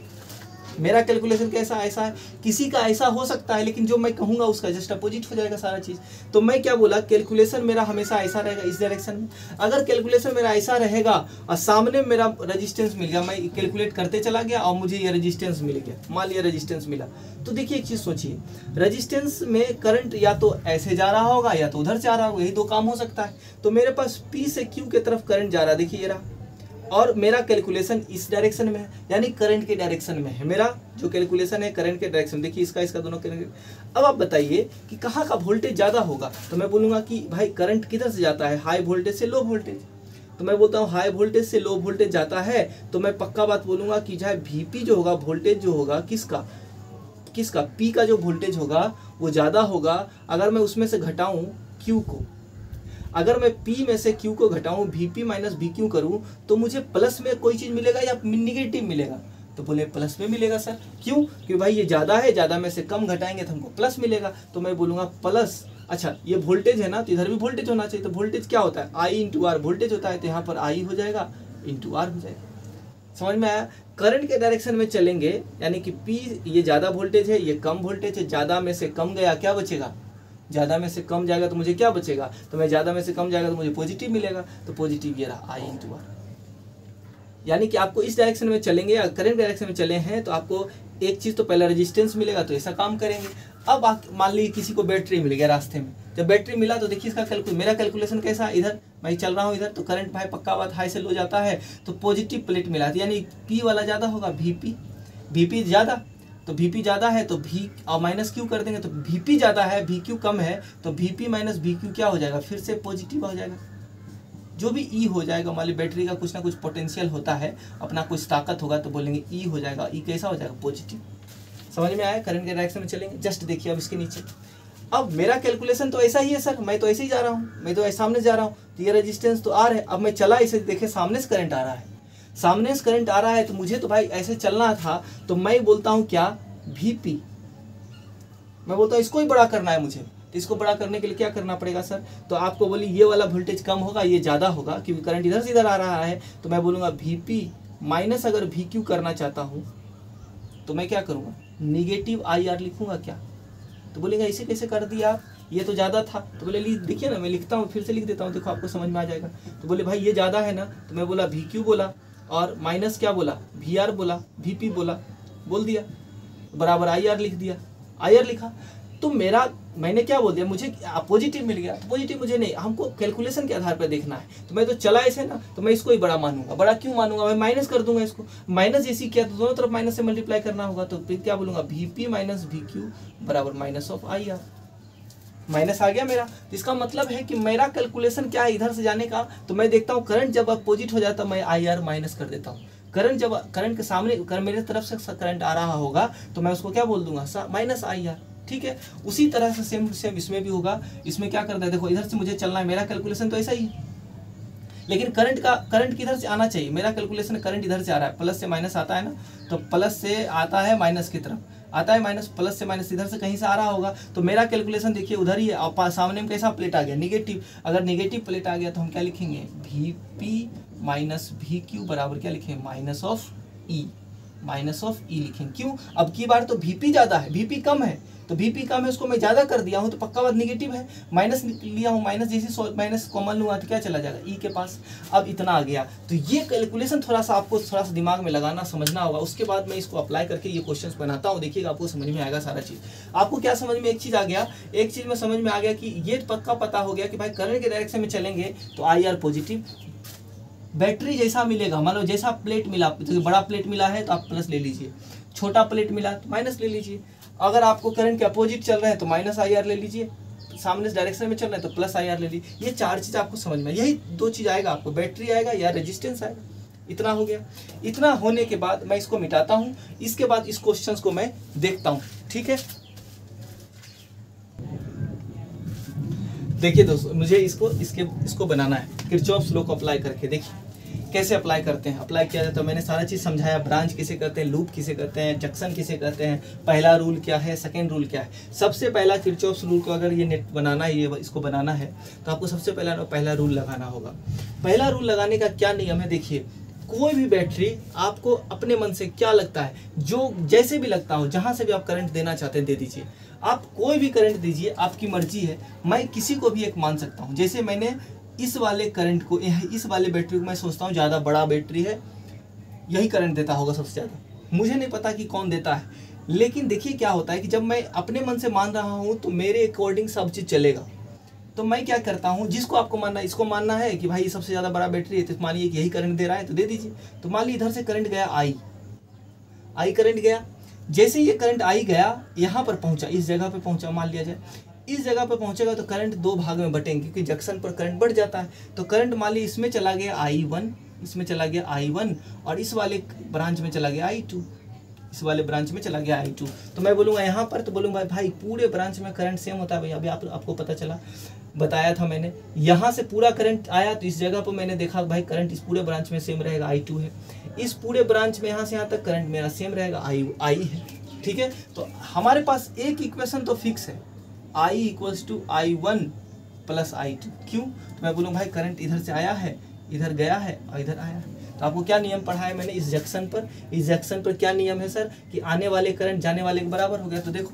मेरा कैलकुलेशन कैसा ऐसा है, किसी का ऐसा हो सकता है, लेकिन जो मैं कहूँगा उसका जस्ट अपोजिट हो जाएगा सारा चीज़। तो मैं क्या बोला, कैलकुलेशन मेरा हमेशा ऐसा रहेगा इस डायरेक्शन में। अगर कैलकुलेशन मेरा ऐसा रहेगा और सामने मेरा रेजिस्टेंस मिल गया, मैं कैलकुलेट करते चला गया और मुझे ये रेजिस्टेंस मिल गया, मान लिया रेजिस्टेंस मिला, तो देखिए एक चीज़ सोचिए, रेजिस्टेंस में करंट या तो ऐसे जा रहा होगा या तो उधर से आ रहा होगा, यही दो काम हो सकता है। तो मेरे पास P से Q की तरफ करंट जा रहा है, देखिए ये रहा, और मेरा कैलकुलेशन इस डायरेक्शन में है, यानी करंट के डायरेक्शन में है। मेरा जो कैलकुलेशन है करंट के डायरेक्शन, देखिए इसका दोनों करंट। अब आप बताइए कि कहाँ का वोल्टेज ज़्यादा होगा, तो मैं बोलूँगा कि भाई करंट किधर से जाता है, हाई वोल्टेज से लो वोल्टेज। तो मैं बोलता हूँ हाई वोल्टेज से लो वोल्टेज जाता है, तो मैं पक्का बात बोलूँगा कि चाहे Vp जो होगा, वोल्टेज जो होगा किसका P का जो वोल्टेज होगा वो ज़्यादा होगा। अगर मैं उसमें से घटाऊँ Q को, अगर मैं P में से Q को घटाऊं, Vp माइनस VQ करूं, तो मुझे प्लस में कोई चीज़ मिलेगा या निगेटिव मिलेगा? तो बोले प्लस में मिलेगा सर। क्यों? क्योंकि भाई ये ज़्यादा है, ज़्यादा में से कम घटाएंगे तो हमको प्लस मिलेगा। तो मैं बोलूँगा प्लस। अच्छा ये वोल्टेज है ना, तो इधर भी वोल्टेज होना चाहिए। तो वोल्टेज क्या होता है, I इंटू आर वोल्टेज होता है, तो यहाँ पर I हो जाएगा इंटू आर हो जाएगा। समझ में आया? करंट के डायरेक्शन में चलेंगे, यानी कि P ये ज़्यादा वोल्टेज है, ये कम वोल्टेज है, ज़्यादा में से कम गया, क्या बचेगा? ज़्यादा में से कम जाएगा तो मुझे क्या बचेगा? तो मैं ज़्यादा में से कम जाएगा तो मुझे पॉजिटिव मिलेगा, तो पॉजिटिव ये रहा I इंटू आर। यानी कि आपको इस डायरेक्शन में चलेंगे या करंट डायरेक्शन में चले हैं तो आपको एक चीज़ तो पहला रेजिस्टेंस मिलेगा, तो ऐसा काम करेंगे। अब मान लीजिए किसी को बैटरी मिल गया रास्ते में, जब बैटरी मिला तो देखिए इसका मेरा कैलकुलेशन कैसा, इधर मैं चल रहा हूँ इधर, तो करंट भाई पक्का बात हाई से लो जाता है, तो पॉजिटिव प्लेट मिला, यानी P वाला ज़्यादा होगा, Vp ज़्यादा, तो Vp ज़्यादा है तो V और माइनस Q कर देंगे, तो Vp ज़्यादा है VQ कम है, तो Vp माइनस VQ क्या हो जाएगा, फिर से पॉजिटिव हो जाएगा। जो भी E हो जाएगा, मान ली बैटरी का कुछ ना कुछ पोटेंशियल होता है, अपना कुछ ताकत होगा, तो बोलेंगे E हो जाएगा। E कैसा हो जाएगा, पॉजिटिव। समझ में आया? करंट के डायरेक्शन में चलेंगे। जस्ट देखिए अब इसके नीचे, अब मेरा कैलकुलेशन तो ऐसा ही है सर, मैं तो ऐसे ही जा रहा हूँ, मैं तो सामने जा रहा हूँ, तो ये रेजिस्टेंस तो R है। अब मैं चला इसे, देखे सामने से करंट आ रहा है, सामने से करंट आ रहा है, तो मुझे तो भाई ऐसे चलना था, तो मैं बोलता हूँ क्या, Vp। मैं बोलता हूँ इसको ही बड़ा करना है मुझे, तो इसको बड़ा करने के लिए क्या करना पड़ेगा सर? तो आपको बोली ये वाला वोल्टेज कम होगा, ये ज़्यादा होगा, क्योंकि करंट इधर से इधर आ रहा है। तो मैं बोलूँगा Vp माइनस अगर VQ करना चाहता हूँ तो मैं क्या करूँगा, निगेटिव IR लिखूँगा क्या? तो बोलेगा इसे कैसे कर दिया आप, ये तो ज़्यादा था। तो बोले देखिए ना, मैं लिखता हूँ, फिर से लिख देता हूँ, देखो आपको समझ में आ जाएगा। तो बोले भाई ये ज़्यादा है ना, तो मैं बोला VQ बोला, और माइनस क्या बोला, VR बोला, Vp बोला, बोल दिया, बराबर IR लिख दिया, IR लिखा। तो मैंने क्या बोल दिया, मुझे पॉजिटिव मिल गया। तो पॉजिटिव मुझे नहीं, हमको कैलकुलेशन के आधार पर देखना है। तो मैं तो चला ऐसे ना, तो मैं इसको ही बड़ा मानूंगा। बड़ा क्यों मानूंगा, मैं माइनस कर दूंगा इसको, माइनस जैसी किया तो दोनों तरफ माइनस से मल्टीप्लाई करना होगा। तो फिर क्या बोलूंगा, Vp माइनस VQ बराबर माइनस ऑफ IR। माइनस आ गया मेरा, तो इसका मतलब है कि मेरा कैलकुलेशन क्या है, इधर से जाने का। तो मैं देखता हूँ करंट जब अपोजिट हो जाता है, मैं IR माइनस कर देता हूँ। करंट के सामने मेरे तरफ से करंट आ रहा होगा, तो मैं उसको क्या बोल दूंगा, माइनस IR। ठीक है, उसी तरह से सेम इसमें भी होगा। इसमें क्या करता है, देखो इधर से मुझे चलना है, मेरा कैलकुलेशन तो ऐसा ही है, लेकिन करंट किधर से आना चाहिए, मेरा कैलकुलेशन करंट इधर से आ रहा है, प्लस से माइनस आता है ना, तो प्लस से आता है माइनस की तरफ आता है, माइनस प्लस से माइनस इधर से कहीं से आ रहा होगा। तो मेरा कैलकुलेशन देखिए उधर ही है, और सामने में कैसा प्लेट आ गया, निगेटिव। अगर निगेटिव प्लेट आ गया तो हम क्या लिखेंगे, Vp माइनस VQ बराबर क्या लिखेंगे, माइनस ऑफ ई लिखेंगे। क्यों, अब की बार तो Vp ज़्यादा है, Vp कम है, तो Vp कम है, उसको मैं ज़्यादा कर दिया हूँ, तो पक्का बात निगेटिव है। माइनस लिया हूँ, माइनस जैसे माइनस कॉमन लूँगा तो क्या चला जाएगा, E के पास। अब इतना आ गया, तो ये कैलकुलेशन थोड़ा सा आपको थोड़ा सा दिमाग में लगाना समझना होगा। उसके बाद मैं इसको अप्लाई करके ये क्वेश्चंस बनाता हूँ, देखिएगा आपको समझ में आएगा सारा चीज़। आपको क्या समझ में, एक चीज़ आ गया, एक चीज़ में समझ में आ गया कि ये पक्का पता हो गया कि भाई करंट के डायरेक्शन में चलेंगे तो IR पॉजिटिव। बैटरी जैसा मिलेगा, मान लो जैसा प्लेट मिला, जैसे बड़ा प्लेट मिला है तो आप प्लस ले लीजिए, छोटा प्लेट मिला तो माइनस ले लीजिए। अगर आपको करंट के अपोजिट चल रहे हैं तो माइनस IR ले लीजिए, सामने डायरेक्शन में चल रहे हैं तो प्लस IR ले लीजिए। ये चार चीज़ आपको समझ में, यही दो चीज़ आएगा आपको, बैटरी आएगा या रेजिस्टेंस आएगा। इतना हो गया। इतना होने के बाद मैं इसको मिटाता हूँ, इसके बाद इस क्वेश्चन को मैं देखता हूँ। ठीक है, देखिए दोस्तों, मुझे इसको बनाना है किरचॉफ्स लॉ को अप्लाई करके। देखिए कैसे अप्लाई करते हैं, अप्लाई किया जाता है। मैंने सारा चीज़ समझाया, ब्रांच किसे कहते हैं, लूप किसे कहते हैं, जंक्शन किसे कहते हैं, पहला रूल क्या है, सेकंड रूल क्या है। सबसे पहला किरचॉफ्स रूल को अगर ये नेट बनाना है, ये इसको बनाना है, तो आपको सबसे पहला रूल लगाना होगा। पहला रूल लगाने का क्या नियम है, देखिए कोई भी बैटरी आपको अपने मन से क्या लगता है, जो जैसे भी लगता हो, जहाँ से भी आप करंट देना चाहते हैं दे दीजिए। आप कोई भी करंट दीजिए, आपकी मर्जी है। मैं किसी को भी एक मान सकता हूँ। जैसे मैंने इस वाले करंट को, इस वाले बैटरी को मैं सोचता हूँ ज़्यादा बड़ा बैटरी है, यही करंट देता होगा सबसे ज़्यादा। मुझे नहीं पता कि कौन देता है, लेकिन देखिए क्या होता है कि जब मैं अपने मन से मान रहा हूँ तो मेरे अकॉर्डिंग सब चीज़ चलेगा। तो मैं क्या करता हूँ, जिसको आपको मानना है, इसको मानना है कि भाई सबसे ज़्यादा बड़ा बैटरी है, तो मानिए कि यही करंट दे रहा है तो दे दीजिए। तो मान ली इधर से करंट गया आई करंट गया। जैसे ये करंट आई गया, यहाँ पर पहुँचा, इस जगह पे पहुँचा, मान लिया जाए इस जगह पे पहुँचेगा तो करंट दो भाग में बटेंगे, क्योंकि जंक्शन पर करंट बढ़ जाता है। तो करंट मान ली इसमें चला गया I1, इसमें चला गया I1, और इस वाले ब्रांच में चला गया I2, इस वाले ब्रांच में चला गया I2। तो मैं बोलूँगा यहाँ पर, तो बोलूँगा भाई पूरे ब्रांच में करंट सेम होता है। भाई अभी आपको पता चला, बताया था मैंने, यहाँ से पूरा करंट आया तो इस जगह पर मैंने देखा भाई करंट इस पूरे ब्रांच में सेम रहेगा, I2 है। इस पूरे ब्रांच में यहाँ से यहाँ तक करंट मेरा सेम रहेगा, I है। ठीक है, तो हमारे पास एक इक्वेशन तो फिक्स है, I = I1 + I2। क्यों? तो मैं बोलूँ भाई करंट इधर से आया है, इधर गया है और इधर आया है। तो आपको क्या नियम पढ़ाया मैंने इस जंक्शन पर? इस जंक्शन पर क्या नियम है सर, कि आने वाले करंट जाने वाले के बराबर हो गया। तो देखो,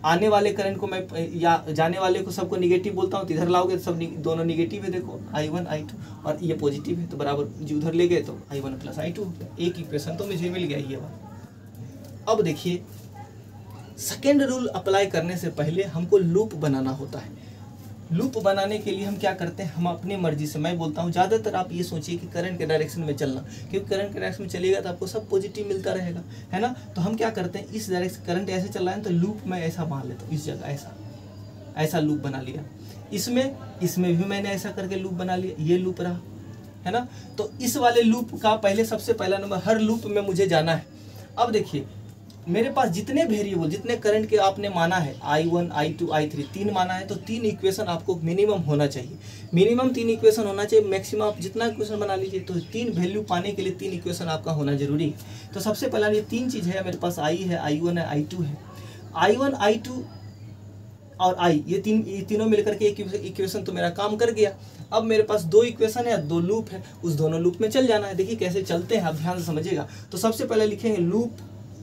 आने वाले करंट को मैं या जाने वाले को सबको निगेटिव बोलता हूँ, तो इधर लाओगे तो सब दोनों निगेटिव है। देखो I1 I2, और ये पॉजिटिव है, तो बराबर जो उधर ले गए तो I1 + I2 हो गया। एक इक्वेशन तो मुझे मिल गया ये वाला। अब देखिए, सेकेंड रूल अप्लाई करने से पहले हमको लूप बनाना होता है। लूप बनाने के लिए हम क्या करते हैं, हम अपनी मर्जी से, मैं बोलता हूँ ज़्यादातर आप ये सोचिए कि करंट के डायरेक्शन में चलना, क्योंकि करंट के डायरेक्शन में चलेगा तो आपको सब पॉजिटिव मिलता रहेगा, है ना। तो हम क्या करते हैं, इस डायरेक्शन करंट ऐसे चल रहा है तो लूप में ऐसा मान लेता हूँ, इस जगह ऐसा लूप बना लिया। इसमें भी मैंने ऐसा करके लूप बना लिया, ये लूप रहा, है ना। तो इस वाले लूप का पहले सबसे पहला नंबर, हर लूप में मुझे जाना है। अब देखिए, मेरे पास जितने वेरिएबल, जितने करंट के आपने माना है, I1 I2 I3 3 माना है, तो 3 इक्वेशन आपको मिनिमम होना चाहिए। मिनिमम 3 इक्वेशन होना चाहिए, मैक्सिमम आप जितना इक्वेशन बना लीजिए। तो 3 वैल्यू पाने के लिए 3 इक्वेशन आपका होना जरूरी है। तो सबसे पहला ये 3 चीज़ है मेरे पास, I है, I1 है, I2 है। I1 I2 और I, ये तीनों मिलकर के एक इक्वेशन तो मेरा काम कर गया। अब मेरे पास 2 इक्वेशन है, 2 लूप है, उस दोनों लूप में चल जाना है। देखिए कैसे चलते हैं, आप ध्यान से समझिएगा। तो सबसे पहले लिखेंगे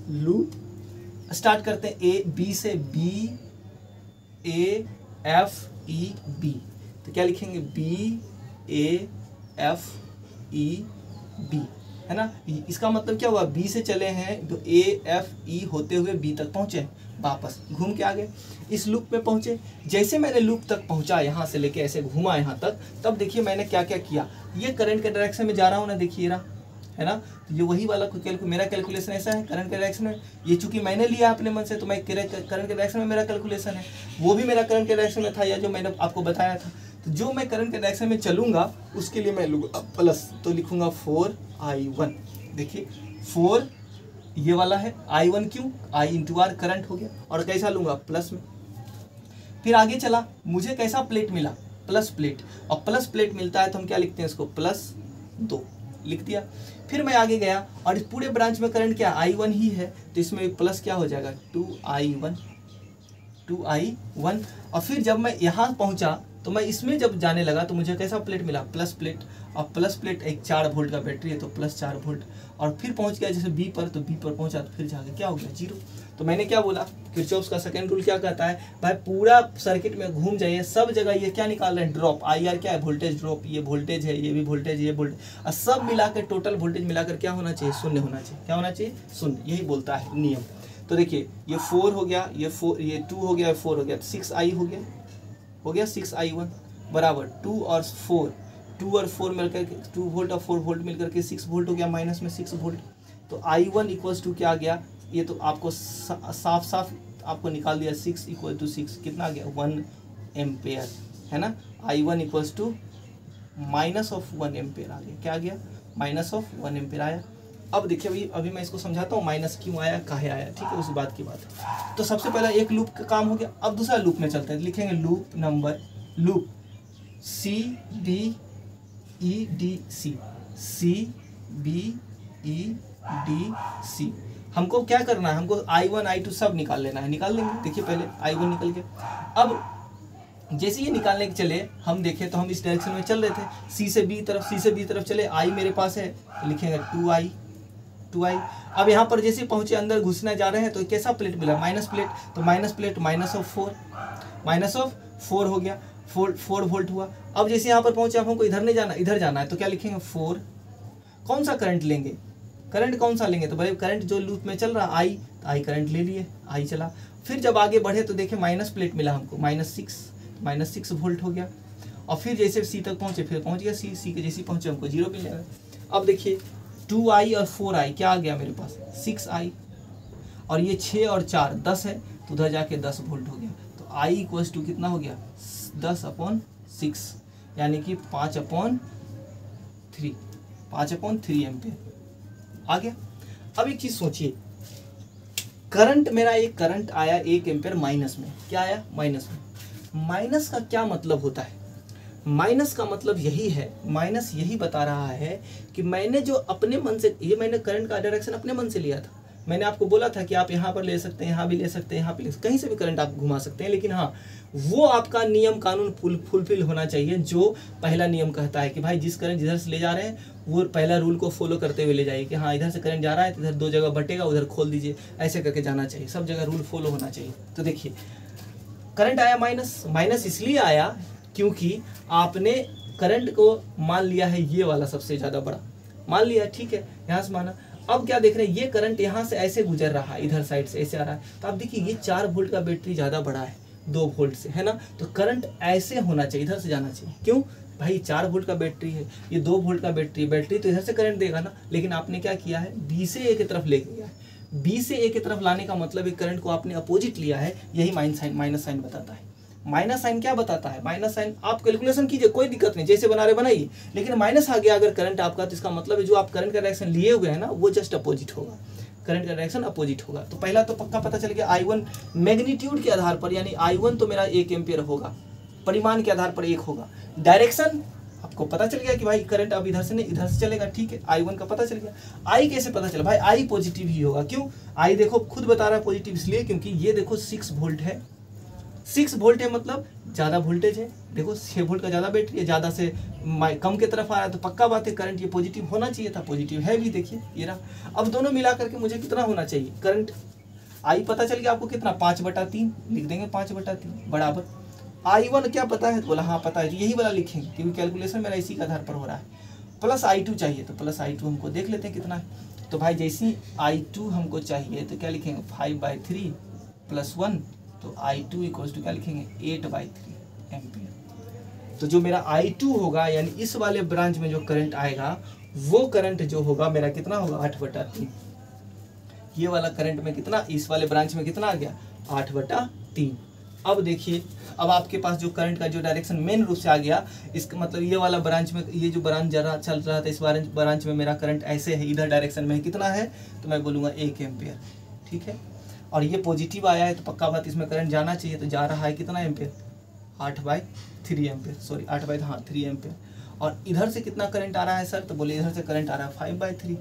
लूप स्टार्ट करते हैं B से, B A F E B। तो क्या लिखेंगे, B A F E B, है ना। इसका मतलब क्या हुआ, B से चले हैं तो A F E होते हुए B तक पहुंचे, वापस घूम के आ गए, इस लूप में पहुंचे। जैसे मैंने लूप तक पहुंचा, यहाँ से लेके ऐसे घूमा यहाँ तक, तब देखिए मैंने क्या क्या किया। ये करंट के डायरेक्शन में जा रहा हूँ ना, देखिए रहा, है ना। तो ये वही वाला मेरा कैलकुलेशन ऐसा है, करंट के डायरेक्शन में। ये चूंकि मैंने लिया अपने मन से, तो मैं करंट के डायरेक्शन में मेरा कैलकुलेशन है, वो भी मेरा करंट के डायरेक्शन में था, या जो मैंने आपको बताया था। तो जो मैं करंट के डायरेक्शन में चलूंगा उसके लिए मैं लूँगा प्लस, तो लिखूंगा 4I1। देखिए 4 ये वाला है, I1 क्यों, I × R करंट हो गया, और कैसा लूँगा, प्लस में। फिर आगे चला, मुझे कैसा प्लेट मिला, प्लस प्लेट, और प्लस प्लेट मिलता है तो हम क्या लिखते हैं इसको, +2 लिख दिया। फिर मैं आगे गया, और इस पूरे ब्रांच में करंट क्या, I1 ही है, तो इसमें प्लस क्या हो जाएगा, 2I1। और फिर जब मैं यहाँ पहुँचा तो मैं इसमें जब जाने लगा तो मुझे कैसा प्लेट मिला, प्लस प्लेट, और प्लस प्लेट एक 4 वोल्ट का बैटरी है तो +4 वोल्ट। और फिर पहुँच गया जैसे B पर, तो B पर पहुँचा तो फिर जाके क्या हो गया, 0। तो मैंने क्या बोला, किरचॉफ्स का सेकंड रूल क्या कहता है, भाई पूरा सर्किट में घूम जाइए, सब जगह ये क्या निकाल रहे हैं, ड्रॉप। IR क्या है, वोल्टेज ड्रॉप, ये वोल्टेज है, ये भी वोल्टेज, ये वोल्टेज, और सब मिलाकर टोटल वोल्टेज मिलाकर क्या होना चाहिए, 0 होना चाहिए। क्या होना चाहिए, 0, यही बोलता है नियम। तो देखिए ये 4 हो गया, ये 2 हो गया, 4 हो गया, 6I हो गया 6I1 बराबर 2 और 4 मिलकर के 2 वोल्ट और 4 वोल्ट मिलकर के 6 वोल्ट हो गया, माइनस में 6 वोल्ट। तो I1 = क्या आ गया, ये तो आपको साफ आपको निकाल दिया, 6 = 6 कितना आ गया, 1 एम्पेयर, है ना। I1 = -1 एम्पेयर आ गया, क्या आ गया, -1 एम्पेयर आया। अब देखिए अभी मैं इसको समझाता हूँ, माइनस क्यों आया, काहे आया, ठीक है, उस बात की बात है। तो सबसे पहला एक लूप का काम हो गया। अब दूसरा लूप में चलते हैं, लिखेंगे लूप CBEDC। हमको क्या करना है, हमको I1 I2 सब निकाल लेना है, निकाल लेंगे। देखिए पहले I1 निकल गया। अब जैसे ये निकालने के चले हम देखें तो हम इस डायरेक्शन में चल रहे थे, सी से बी तरफ चले, आई मेरे पास है तो लिखेंगे 2i। अब यहाँ पर जैसे पहुँचे अंदर घुसने जा रहे हैं तो कैसा प्लेट मिला, माइनस प्लेट, तो माइनस प्लेट माइनस ऑफ 4 हो गया, 4 वोल्ट हुआ। अब जैसे यहाँ पर पहुँचे, अब हमको इधर नहीं जाना, इधर जाना है, तो क्या लिखेंगे 4। कौन सा करंट लेंगे, करंट कौन सा लेंगे, तो भाई करंट जो लूप में चल रहा है आई, तो आई करंट ले लिए, आई चला। फिर जब आगे बढ़े तो देखें माइनस प्लेट मिला हमको, -6 वोल्ट हो गया। और फिर जैसे सी तक पहुँचे, फिर पहुँच गया सी के जैसे पहुँचे हमको 0 मिलेगा। अब देखिए 2i और 4i क्या आ गया मेरे पास, 6i, और ये 6 और 4 10 है, तो उधर जाके 10 वोल्ट हो गया। तो i इक्वल्स टू कितना हो गया, 10/6, यानी कि 5/3 एम्पियर आ गया। अब एक चीज़ सोचिए, करंट मेरा एक करंट आया 1 एम्पियर माइनस में, क्या आया माइनस में। माइनस का क्या मतलब होता है, माइनस का मतलब यही है, माइनस यही बता रहा है कि मैंने जो अपने मन से, ये मैंने करंट का डायरेक्शन अपने मन से लिया था। मैंने आपको बोला था कि आप यहाँ पर ले सकते हैं, यहाँ भी ले सकते हैं, यहाँ पे ले सकते हैं, कहीं से भी करंट आप घुमा सकते हैं, लेकिन हाँ वो आपका नियम कानून फुलफिल होना चाहिए जो पहला नियम कहता है कि भाई जिस करंट जिधर से ले जा रहे हैं वो पहला रूल को फॉलो करते हुए ले जाइए कि हाँ इधर से करंट जा रहा है तो इधर 2 जगह बटेगा, उधर खोल दीजिए, ऐसे करके जाना चाहिए, सब जगह रूल फॉलो होना चाहिए। तो देखिए करंट आया माइनस इसलिए आया क्योंकि आपने करंट को मान लिया है ये वाला सबसे ज़्यादा बड़ा, मान लिया, ठीक है, यहाँ से माना। अब क्या देख रहे हैं, ये करंट यहाँ से ऐसे गुजर रहा है, इधर साइड से ऐसे आ रहा है, तो आप देखिए ये 4 वोल्ट का बैटरी ज़्यादा बड़ा है 2 वोल्ट से, है ना, तो करंट ऐसे होना चाहिए, इधर से जाना चाहिए। क्यों भाई, 4 वोल्ट का बैटरी है, ये 2 वोल्ट का बैटरी तो इधर से करंट देगा ना, लेकिन आपने क्या किया है, बी से ए की तरफ ले गया है। बी से ए की तरफ लाने का मतलब एक करंट को आपने अपोजिट लिया है, यही माइनस साइन बताता है। माइनस साइन क्या बताता है, माइनस साइन आप कैलकुलेशन कीजिए, कोई दिक्कत नहीं, जैसे बना रहे बनाइए, लेकिन माइनस आ गया अगर करंट आपका, तो इसका मतलब है जो आप करंट का डायरेक्शन लिए हुए हैं ना वो जस्ट अपोजिट होगा, करंट का डायरेक्शन अपोजिट होगा। तो पहला तो पक्का पता चल गया, I1 मैग्नीट्यूड के आधार पर, यानी I1 तो मेरा 1 एम्पियर होगा, परिमाण के आधार पर 1 होगा। डायरेक्शन आपको पता चल गया कि भाई करंट अब इधर से नहीं इधर से चलेगा, ठीक है, I1 का पता चल गया। I कैसे पता चला, भाई I पॉजिटिव ही होगा। क्यों, I देखो खुद बता रहा है पॉजिटिव, इसलिए क्योंकि ये देखो 6 वोल्ट है, 6 वोल्ट है मतलब ज़्यादा वोल्टेज है। देखो 6 वोल्ट का ज़्यादा बैटरी है, ज़्यादा से कम की तरफ आ रहा है, तो पक्का बात है करंट ये पॉजिटिव होना चाहिए था, पॉजिटिव है भी, देखिए ये रहा। अब दोनों मिला करके मुझे कितना होना चाहिए, करंट I पता चल गया आपको कितना, 5/3 लिख देंगे, 5/3 बराबर I1 क्या पता है, तो बोला हाँ पता है, यही वाला लिखेंगे क्योंकि कैलकुलेशन मेरा इसी के आधार पर हो रहा है। प्लस I2 चाहिए, तो प्लस I2 हमको देख लेते हैं कितना है। तो भाई जैसी I2 हमको चाहिए तो क्या लिखेंगे, 5/3 + 1, तो I2 इक्वल्स टू क्या लिखेंगे, 8/3 एम्पियर। तो जो मेरा I2 होगा, यानी इस वाले ब्रांच में जो करंट आएगा वो करंट जो होगा मेरा कितना होगा, 8/3। ये वाला करंट में कितना, इस वाले ब्रांच में कितना आ गया, 8/3। अब देखिए, अब आपके पास जो करंट का जो डायरेक्शन मेन रूप से आ गया, इसका मतलब ये वाला ब्रांच में, ये जो ब्रांच जरा चल रहा था, इस ब्रांच में मेरा करंट ऐसे है, इधर डायरेक्शन में कितना है, तो मैं बोलूँगा 1 एम्पियर, ठीक है। और ये पॉजिटिव आया है तो पक्का बात इसमें करंट जाना चाहिए, तो जा रहा है कितना एम्पियर, 8/3 एम्पियर, सॉरी 3 एम्पियर। और इधर से कितना करंट आ रहा है सर, तो बोले इधर से करंट आ रहा है 5/3।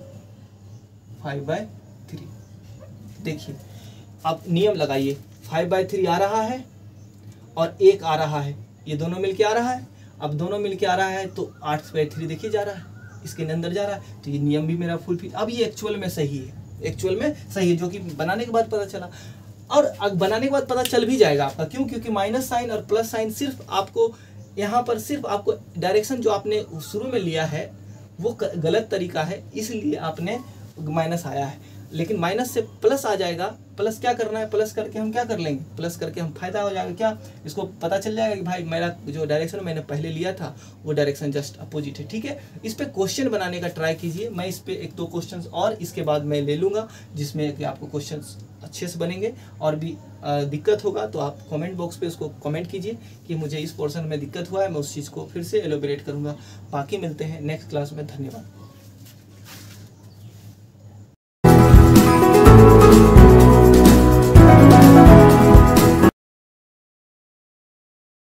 देखिए अब नियम लगाइए, 5/3 आ रहा है और 1 आ रहा है, ये दोनों मिलके आ रहा है। अब दोनों मिलके आ रहा है तो 8/3 देखिए जा रहा है, इसके अंदर जा रहा है, तो ये नियम भी मेरा फुलफिल। अब ये एक्चुअल में सही है, एक्चुअल में सही है, जो कि बनाने के बाद पता चला। और बनाने के बाद पता चल भी जाएगा आपका, क्यों, क्योंकि माइनस साइन और प्लस साइन सिर्फ आपको यहाँ पर, सिर्फ आपको डायरेक्शन जो आपने शुरू में लिया है वो गलत तरीका है, इसलिए आपने माइनस आया है। लेकिन माइनस से प्लस आ जाएगा, प्लस क्या करना है, प्लस करके हम क्या कर लेंगे, प्लस करके हम फायदा हो जाएगा, क्या, इसको पता चल जाएगा कि भाई मेरा जो डायरेक्शन मैंने पहले लिया था वो डायरेक्शन जस्ट अपोजिट है, ठीक है। इस पे क्वेश्चन बनाने का ट्राई कीजिए, मैं इस पे 1-2 क्वेश्चंस और इसके बाद मैं ले लूँगा, जिसमें कि आपको क्वेश्चंस अच्छे से बनेंगे। और भी दिक्कत होगा तो आप कमेंट बॉक्स पे उसको कमेंट कीजिए कि मुझे इस पोर्शन में दिक्कत हुआ है, मैं उस चीज़ को फिर से एलोबरेट करूँगा। बाकी मिलते हैं नेक्स्ट क्लास में, धन्यवाद।